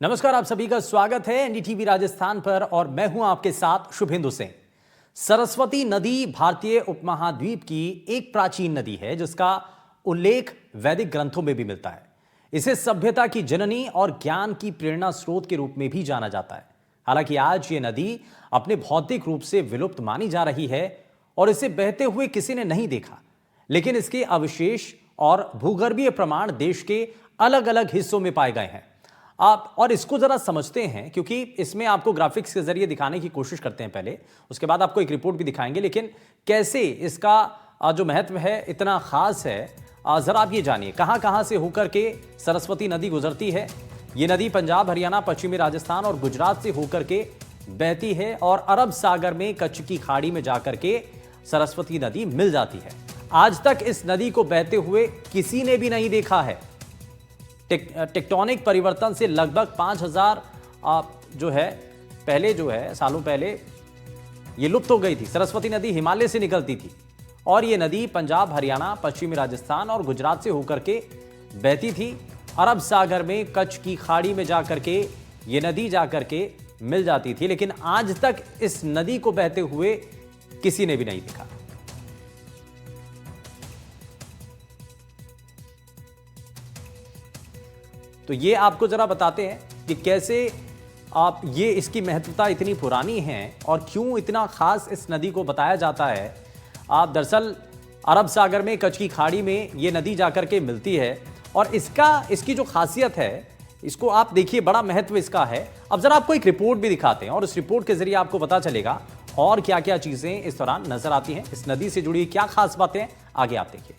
नमस्कार, आप सभी का स्वागत है एनडीटीवी राजस्थान पर और मैं हूं आपके साथ शुभेंदु सिंह। सरस्वती नदी भारतीय उपमहाद्वीप की एक प्राचीन नदी है जिसका उल्लेख वैदिक ग्रंथों में भी मिलता है। इसे सभ्यता की जननी और ज्ञान की प्रेरणा स्रोत के रूप में भी जाना जाता है। हालांकि आज ये नदी अपने भौतिक रूप से विलुप्त मानी जा रही है और इसे बहते हुए किसी ने नहीं देखा, लेकिन इसके अवशेष और भूगर्भीय प्रमाण देश के अलग अलग हिस्सों में पाए गए हैं। आप और इसको जरा समझते हैं, क्योंकि इसमें आपको ग्राफिक्स के जरिए दिखाने की कोशिश करते हैं पहले, उसके बाद आपको एक रिपोर्ट भी दिखाएंगे। लेकिन कैसे इसका जो महत्व है इतना खास है, जरा आप ये जानिए कहां कहां से होकर के सरस्वती नदी गुजरती है। ये नदी पंजाब, हरियाणा, पश्चिमी राजस्थान और गुजरात से होकर के बहती है और अरब सागर में कच्छ की खाड़ी में जाकर के सरस्वती नदी मिल जाती है। आज तक इस नदी को बहते हुए किसी ने भी नहीं देखा है। टेक्टोनिक परिवर्तन से लगभग 5000 सालों पहले ये लुप्त हो गई थी। सरस्वती नदी हिमालय से निकलती थी और ये नदी पंजाब, हरियाणा, पश्चिमी राजस्थान और गुजरात से होकर के बहती थी। अरब सागर में कच्छ की खाड़ी में जाकर के ये नदी जाकर के मिल जाती थी, लेकिन आज तक इस नदी को बहते हुए किसी ने भी नहीं देखा। तो ये आपको जरा बताते हैं कि कैसे आप ये इसकी महत्वता इतनी पुरानी है और क्यों इतना खास इस नदी को बताया जाता है। आप दरअसल अरब सागर में कच्छ की खाड़ी में ये नदी जाकर के मिलती है और इसकी जो खासियत है, इसको आप देखिए, बड़ा महत्व इसका है। अब जरा आपको एक रिपोर्ट भी दिखाते हैं और इस रिपोर्ट के जरिए आपको पता चलेगा और क्या क्या चीजें इस दौरान नजर आती हैं, इस नदी से जुड़ी क्या खास बातें आगे आप देखिए।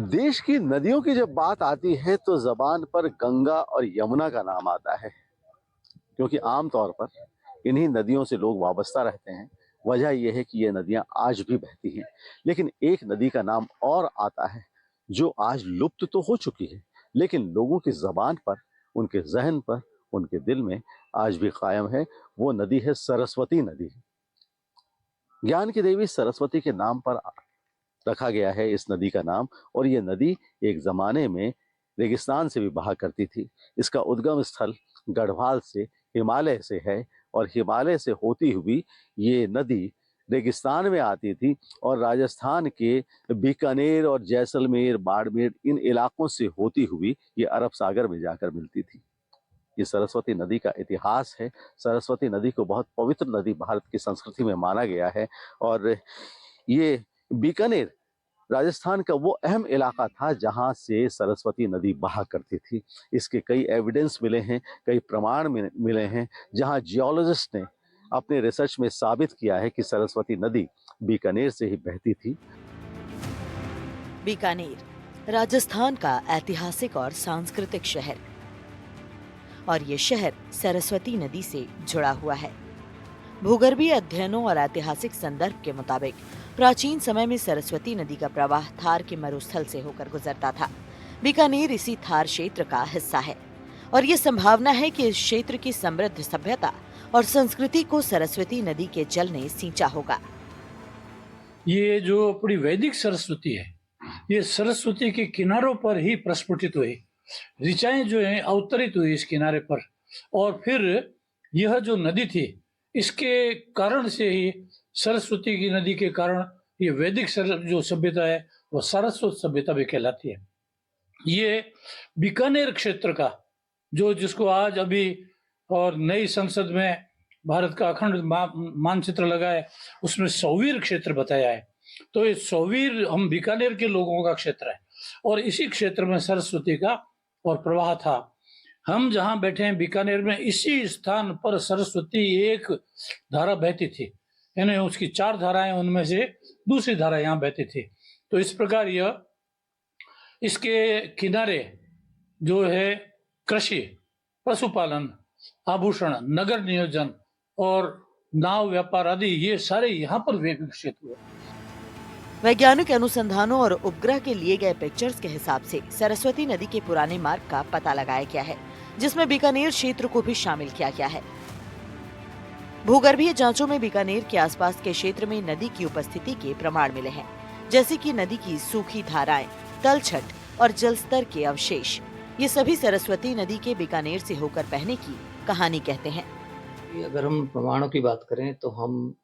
देश की नदियों की जब बात आती है तो जबान पर गंगा और यमुना का नाम आता है, क्योंकि आमतौर पर इन्हीं नदियों से लोग वाबस्ता रहते हैं। वजह यह है कि ये नदियां आज भी बहती हैं, लेकिन एक नदी का नाम और आता है जो आज लुप्त तो हो चुकी है, लेकिन लोगों की जबान पर, उनके जहन पर, उनके दिल में आज भी कायम है। वो नदी है सरस्वती नदी। ज्ञान की देवी सरस्वती के नाम पर रखा गया है इस नदी का नाम। और ये नदी एक जमाने में रेगिस्तान से भी बहा करती थी। इसका उद्गम स्थल गढ़वाल से, हिमालय से है और हिमालय से होती हुई ये नदी रेगिस्तान में आती थी और राजस्थान के बीकानेर और जैसलमेर, बाड़मेर, इन इलाकों से होती हुई ये अरब सागर में जाकर मिलती थी। ये सरस्वती नदी का इतिहास है। सरस्वती नदी को बहुत पवित्र नदी भारत की संस्कृति में माना गया है और ये बीकानेर राजस्थान का वो अहम इलाका था जहां से सरस्वती नदी बहा करती थी। इसके कई एविडेंस मिले हैं, कई प्रमाण मिले हैं, जहां जियोलॉजिस्ट ने अपने रिसर्च में साबित किया है कि सरस्वती नदी बीकानेर से ही बहती थी। बीकानेर राजस्थान का ऐतिहासिक और सांस्कृतिक शहर, और ये शहर सरस्वती नदी से जुड़ा हुआ है। भूगर्भीय अध्ययनों और ऐतिहासिक संदर्भ के मुताबिक प्राचीन समय में सरस्वती नदी का प्रवाह थार के मरुस्थल से होकर गुजरता था। बीकानेर इसी थार क्षेत्र का हिस्सा है और ये संभावना है कि इस क्षेत्र की समृद्ध सभ्यता और संस्कृति को सरस्वती नदी के जल ने सींचा होगा। ये जो अपनी वैदिक सरस्वती है, ये सरस्वती के किनारों पर ही प्रस्फुटित हुई, ऋचाएं जो हैं अवतरित हुई इस किनारे पर, और फिर यह जो नदी थी इसके कारण से ही, सरस्वती की नदी के कारण ये वैदिक जो सभ्यता है वो सारस्वत सभ्यता भी कहलाती है। ये बीकानेर क्षेत्र का जिसको आज अभी और नई संसद में भारत का अखंड मानचित्र लगा है, उसमें सौवीर क्षेत्र बताया है। तो ये सौवीर हम बीकानेर के लोगों का क्षेत्र है और इसी क्षेत्र में सरस्वती का और प्रवाह था। हम जहाँ बैठे हैं बीकानेर में, इसी स्थान पर सरस्वती एक धारा बहती थी, यानी उसकी 4 धाराएं, उनमें से दूसरी धारा यहाँ बहती थी। तो इस प्रकार यह इसके किनारे जो है कृषि, पशुपालन, आभूषण, नगर नियोजन और नाव व्यापार आदि, ये सारे यहाँ पर विकसित हुए। वैज्ञानिक अनुसंधानों और उपग्रह के लिए गए पिक्चर्स के हिसाब से सरस्वती नदी के पुराने मार्ग का पता लगाया गया है, जिसमें बीकानेर क्षेत्र को भी शामिल किया गया है। भूगर्भीय जांचों में बीकानेर के आसपास के क्षेत्र में नदी की उपस्थिति के प्रमाण मिले हैं, जैसे कि नदी की सूखी धाराएं, तलछट और जलस्तर के अवशेष। ये सभी सरस्वती नदी के बीकानेर से होकर बहने की कहानी कहते हैं। अगर हम प्रमाणों की बात करें तो हम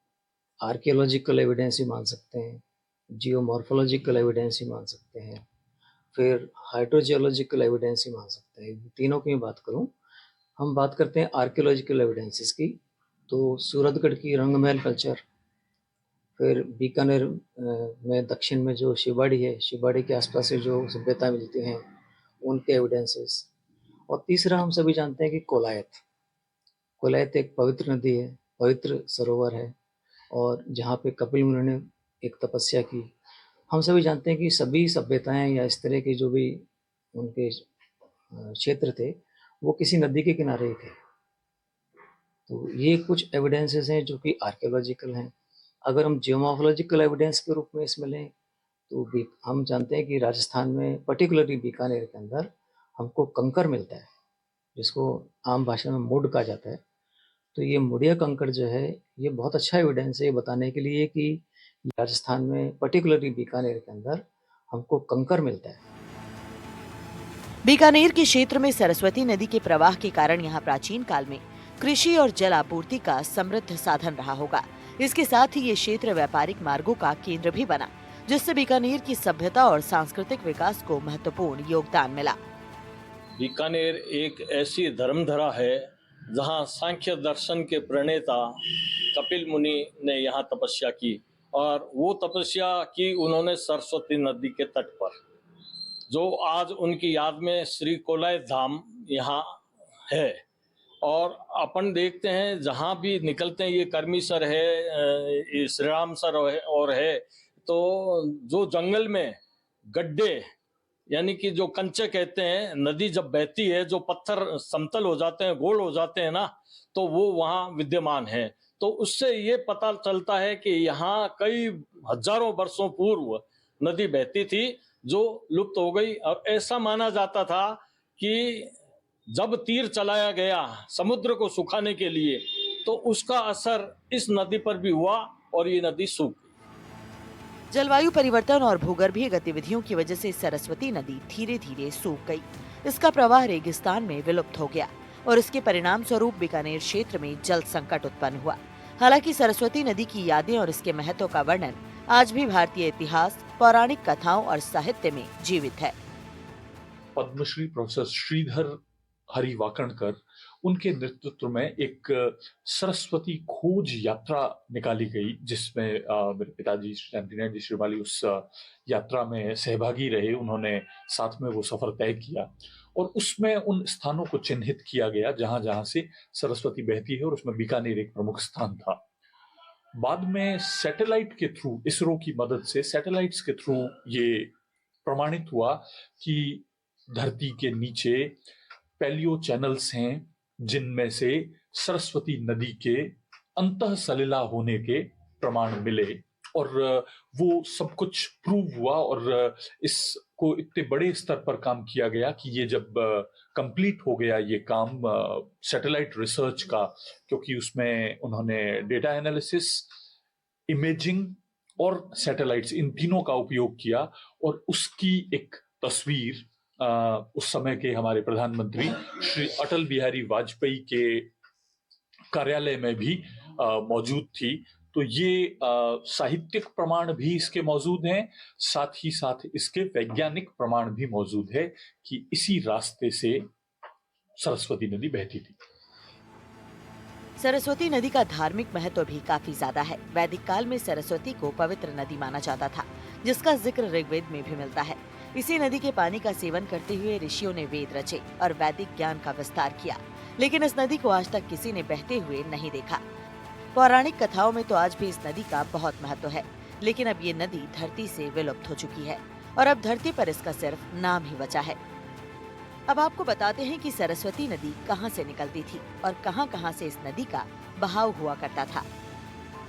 आर्कियोलॉजिकल एविडेंस ही मान सकते हैं, जियोमॉर्फोलॉजिकल एविडेंस ही मान सकते हैं, फिर हाइड्रोजियोलॉजिकल एविडेंस ही मान सकते हैं। तीनों की बात करूं, हम बात करते हैं आर्कियोलॉजिकल एविडेंसेस की, तो सूरतगढ़ की रंगमहल कल्चर, फिर बीकानेर में दक्षिण में जो शिवबाड़ी है, शिवबाड़ी के आसपास से जो सभ्यता मिलती हैं उनके एविडेंसेस, और तीसरा हम सभी जानते हैं कि कोलायत एक पवित्र नदी है, पवित्र सरोवर है, और जहाँ पे कपिल मुनि ने एक तपस्या की। हम सभी जानते हैं कि सभी सभ्यताएं या इस तरह के जो भी उनके क्षेत्र थे वो किसी नदी के किनारे ही थे। तो ये कुछ एविडेंसेस हैं जो कि आर्कियोलॉजिकल हैं। अगर हम जियोमॉर्फोलॉजिकल एविडेंस के रूप में इसमें लें तो भी हम जानते हैं कि राजस्थान में पर्टिकुलरली बीकानेर के अंदर हमको कंकर मिलता है, जिसको आम भाषा में मुड कहा जाता है। तो ये मुड़िया कंकड़ जो है ये बहुत अच्छा एविडेंस है ये बताने के लिए कि राजस्थान में पर्टिकुलरली बीकानेर के अंदर हमको कंकर मिलता है। बीकानेर के क्षेत्र में सरस्वती नदी के प्रवाह के कारण यहाँ प्राचीन काल में कृषि और जल आपूर्ति का समृद्ध साधन रहा होगा। इसके साथ ही ये क्षेत्र व्यापारिक मार्गों का केंद्र भी बना, जिससे बीकानेर की सभ्यता और सांस्कृतिक विकास को महत्वपूर्ण योगदान मिला। बीकानेर एक ऐसी धर्मधरा है जहाँ सांख्य दर्शन के प्रणेता कपिल मुनि ने यहाँ तपस्या की, और वो तपस्या की उन्होंने सरस्वती नदी के तट पर, जो आज उनकी याद में श्री कोलायत धाम यहाँ है। और अपन देखते हैं जहाँ भी निकलते हैं, ये कर्मीसर है, श्री राम सर और है, तो जो जंगल में गड्ढे यानी कि जो कंचे कहते हैं, नदी जब बहती है जो पत्थर समतल हो जाते हैं, गोल हो जाते हैं ना, तो वो वहाँ विद्यमान है। तो उससे ये पता चलता है कि यहाँ कई हजारों वर्षों पूर्व नदी बहती थी जो लुप्त हो गई। और ऐसा माना जाता था कि जब तीर चलाया गया समुद्र को सुखाने के लिए तो उसका असर इस नदी पर भी हुआ और ये नदी सूख गई। जलवायु परिवर्तन और भूगर्भीय गतिविधियों की वजह से सरस्वती नदी धीरे धीरे सूख गई। इसका प्रवाह रेगिस्तान में विलुप्त हो गया और इसके परिणाम स्वरूप बीकानेर क्षेत्र में जल संकट उत्पन्न हुआ। हालांकि सरस्वती नदी की यादें और इसके महत्व का वर्णन आज भी भारतीय इतिहास, पौराणिक कथाओं और साहित्य में जीवित है। पद्मश्री प्रोफेसर श्रीधर हरिवाकणकर, उनके नेतृत्व में एक सरस्वती खोज यात्रा निकाली गई, जिसमें मेरे पिताजी शांति नारायण जी श्रीमाली उस यात्रा में सहभागी रहे। उन्होंने साथ में वो सफर तय किया और उसमें उन स्थानों को चिन्हित किया गया जहां जहां से सरस्वती बहती है, और उसमें बीकानेर एक प्रमुख स्थान था। बाद में सैटेलाइट के थ्रू, इसरो की मदद से सैटेलाइट्स के थ्रू ये प्रमाणित हुआ कि धरती के नीचे पैलियो चैनल्स हैं जिनमें से सरस्वती नदी के अंतः सलिला होने के प्रमाण मिले, और वो सब कुछ प्रूव हुआ। और इसको इतने बड़े स्तर पर काम किया गया कि ये जब कंप्लीट हो गया ये काम सैटेलाइट रिसर्च का, क्योंकि उसमें उन्होंने डेटा एनालिसिस, इमेजिंग और सैटेलाइट्स, इन तीनों का उपयोग किया, और उसकी एक तस्वीर उस समय के हमारे प्रधानमंत्री श्री अटल बिहारी वाजपेयी के कार्यालय में भी मौजूद थी। तो ये साहित्यिक प्रमाण भी इसके मौजूद हैं, साथ ही साथ इसके वैज्ञानिक प्रमाण भी मौजूद है कि इसी रास्ते से सरस्वती नदी बहती थी। सरस्वती नदी का धार्मिक महत्व भी काफी ज्यादा है। वैदिक काल में सरस्वती को पवित्र नदी माना जाता था, जिसका जिक्र ऋग्वेद में भी मिलता है। इसी नदी के पानी का सेवन करते हुए ऋषियों ने वेद रचे और वैदिक ज्ञान का विस्तार किया, लेकिन इस नदी को आज तक किसी ने बहते हुए नहीं देखा। पौराणिक कथाओं में तो आज भी इस नदी का बहुत महत्व है, लेकिन अब ये नदी धरती से विलुप्त हो चुकी है और अब धरती पर इसका सिर्फ नाम ही बचा है। अब आपको बताते हैं कि सरस्वती नदी कहाँ से निकलती थी और कहाँ-कहाँ से इस नदी का बहाव हुआ करता था।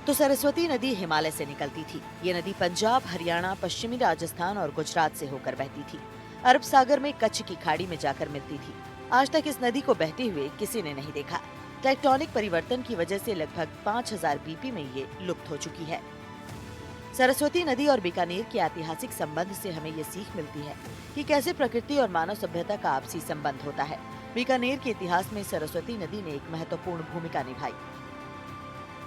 तो सरस्वती नदी हिमालय से निकलती थी। ये नदी पंजाब, हरियाणा, पश्चिमी राजस्थान और गुजरात से होकर बहती थी। अरब सागर में कच्छ की खाड़ी में जाकर मिलती थी। आज तक इस नदी को बहते हुए किसी ने नहीं देखा। टेक्टोनिक परिवर्तन की वजह से लगभग 5000 बीपी में ये लुप्त हो चुकी है। सरस्वती नदी और बीकानेर के ऐतिहासिक संबंध से हमें ये सीख मिलती है कि कैसे प्रकृति और मानव सभ्यता का आपसी संबंध होता है। बीकानेर के इतिहास में सरस्वती नदी ने एक महत्वपूर्ण भूमिका निभाई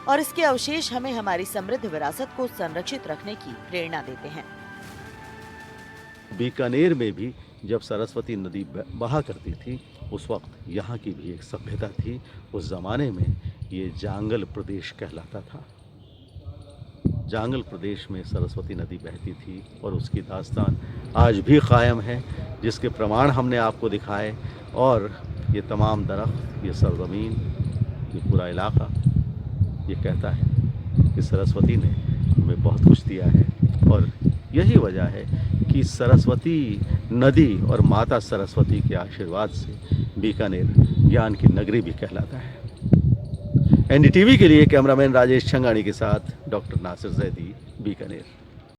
और इसके अवशेष हमें हमारी समृद्ध विरासत को संरक्षित रखने की प्रेरणा देते हैं। बीकानेर में भी जब सरस्वती नदी बहा करती थी, उस वक्त यहाँ की भी एक सभ्यता थी। उस जमाने में ये जांगल प्रदेश कहलाता था। जांगल प्रदेश में सरस्वती नदी बहती थी और उसकी दास्तान आज भी कायम है, जिसके प्रमाण हमने आपको दिखाए। और ये तमाम दरख्त, ये सरजमीन, ये पूरा इलाका ये कहता है कि सरस्वती ने हमें बहुत कुछ दिया है। और यही वजह है कि सरस्वती नदी और माता सरस्वती के आशीर्वाद से बीकानेर ज्ञान की नगरी भी कहलाता है। एनडीटीवी के लिए कैमरामैन राजेश छंगानी के साथ डॉक्टर नासिर जैदी, बीकानेर।